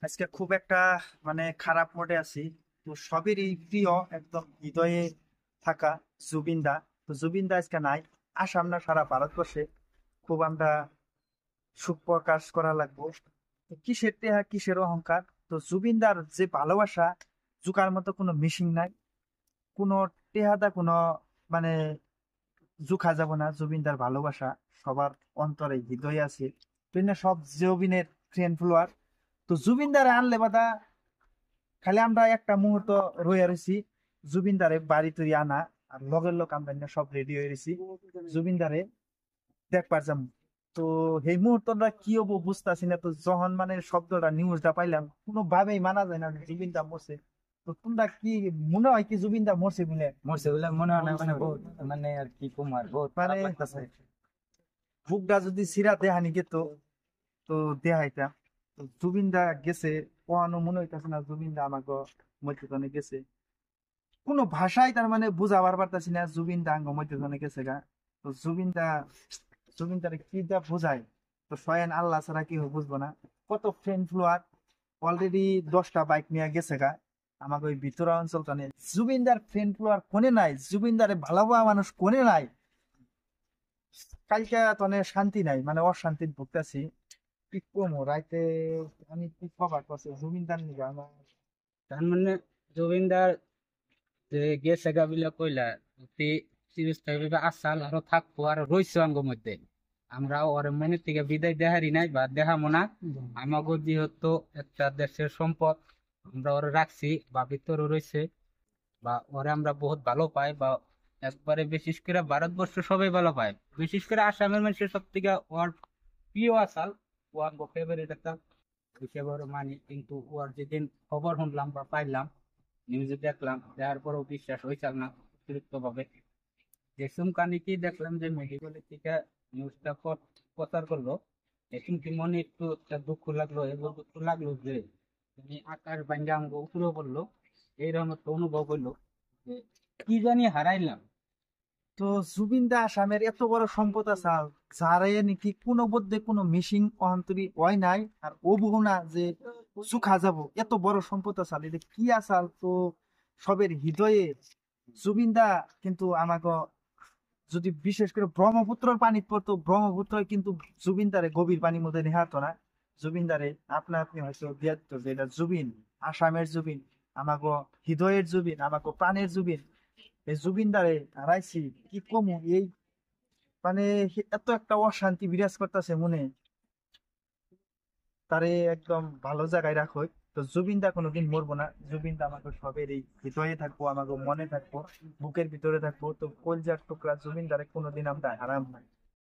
আজকে খুব একটা খারাপ মোডে আছি। তো সবেরই প্রিয় একদম হৃদয়ে থাকা জুবিন দা। তো জুবিন দা আজকে নাই। আসাম না সারা ভারতবর্ষে খুব আমরা সুখ প্রকাশ করা লাগবো। তো কিসের টেহা কিসের অহংকার। তো জুবিনদার যে ভালোবাসা জুকার মতো কোনো মিশিং নাই। কোনো টেহাদা কোনো মানে জুখা যাব না। জুবিনদার ভালোবাসা সবার অন্তরে হৃদয়ে আছে। তুই না সব জুবিনের ফ্রেন্ড ফলোয়ার। তো জুবিনদারে আনলে বাদা খালি আমরা একটা মুহূর্ত রয়ে রয়েছি জুবিনদারে বাড়ি তৈরি আনা। আর লগের লোক আমরা না সব রেডি হয়ে রয়েছি জুবিনদারে দেখবার যাম। তো এই মুহূর্তটা কি হবো বুঝতেছি না। তো যখন শব্দটা নিউজটা পাইলাম কোনোভাবেই মানা যায় না যে জুবিনদা মরছে। তো তোমরা কি মনে হয় কি জুবিনদা মরছে বলে? মরছে বলে মনে হয় না, বহুত আর কি কুমার বহুত মানে খারাপ লাগতেছে। বুকটা যদি সিরা দেহানি গেত তো দেহাইতাম। তো জুবিনদা গেছে কখনো মনে হইতাছে না জুবিনদা আমাকে মধ্যখানে গেছে। কোনো ভাষায় বুঝাবার পারতাছি না জুবিনদা আঙ্গ মধ্যখানে গেছে গা। তো জুবিনদারে কি যা বোঝায়। তো স্বয়ং আল্লাহ ছাড়া কেউ বুঝবো না। কত ফ্রেন্ড ফ্লোয়ার অলরেডি 10টা বাইক নিয়ে গেছে গা আমাকে ওই ভিতরা অঞ্চলটা নিয়ে। জুবিনদার ফ্রেন্ড ফ্লোয়ার কোনে নাই, জুবিনদারে ভালোবাসা মানুষ কোনে নাই। কালকে তনে শান্তি নাই, অশান্তির ভুগতেছি। কি কমো রাইতে আমি কি খবর করছি জুবিনদার নিয়ে আমার। তার মানে জুবিনদার যে গেছে গাবিলা কইলা অতি চিরস্থায়ী ভাবে আসাল আরো থাকবো আর রইছে আঙ্গ মধ্যে। আমরা ওর মনে থেকে বিদায় দেহারি নাই বা দেখামো না। আমাগো যেহেতু একটা দেশের সম্পদ, আমরা ওরা রাখছি বা ভিতরে রয়েছে, বা ওরে আমরা বহুত ভালো পাই, বা একবারে বিশেষ করে ভারতবর্ষ সবাই ভালো পায়। বিশেষ করে আসামের মানুষের সব থেকে ওর প্রিয় আসাল, ও আমার ফেভারিট একটা হিসেবে ওরে মানি। কিন্তু ওর যেদিন খবর শুনলাম বা পাইলাম, নিউজে দেখলাম, দেখার পরেও বিশ্বাস হয়েছিল না অতিরিক্ত ভাবে। দেখলাম কানে কি দেখলাম যে মেডিকেলের থেকে নিউজটা প্রচার করলো। এখন কি মনে একটু একটা দুঃখ লাগলো, এবং দুঃখ লাগলো যে আকাশ ভাঙ্গা আমাকে উপরে পড়লো, এইরকম একটা অনুভব হইলো যে কি জানি হারাইলাম। তো জুবিনদা আসামের এত বড় সম্পদ আছে যারে নাকি কোনো মধ্যে কোনো মিশিং অন্তরি হয় নাই। আর ও বহু না যে সুখা যাব এত বড় সম্পদ আছে এটা কি আসাল। তো সবের হৃদয়ে জুবিনদা কিন্তু আমাকে যদি বিশেষ করে ব্রহ্মপুত্রের পানি পড়তো ব্রহ্মপুত্র কিন্তু জুবিনদারে গভীর পানির মধ্যে নেহাতো না। জুবিনদারে আপনা আপনি হয়তো দিয়া দিত যে এটা জুবিন, আসামের জুবিন, আমাকে হৃদয়ের জুবিন, আমাকে প্রাণের জুবিন। এই জুবিনদারে হারাইছি কি কমু এই মানে এত একটা অশান্তি বিরাজ করতেছে মনে। তারে একদম ভালো জায়গায় রাখো। তো জুবিনদা কোনোদিন মরবো না। জুবিনদা আমাকে সবের এই হৃদয়ে থাকবো, আমাকে মনে থাকবো, বুকের ভিতরে থাকবো। তো কলজার টুকরা জুবিনদারে কোনোদিন আমরা হারাম না।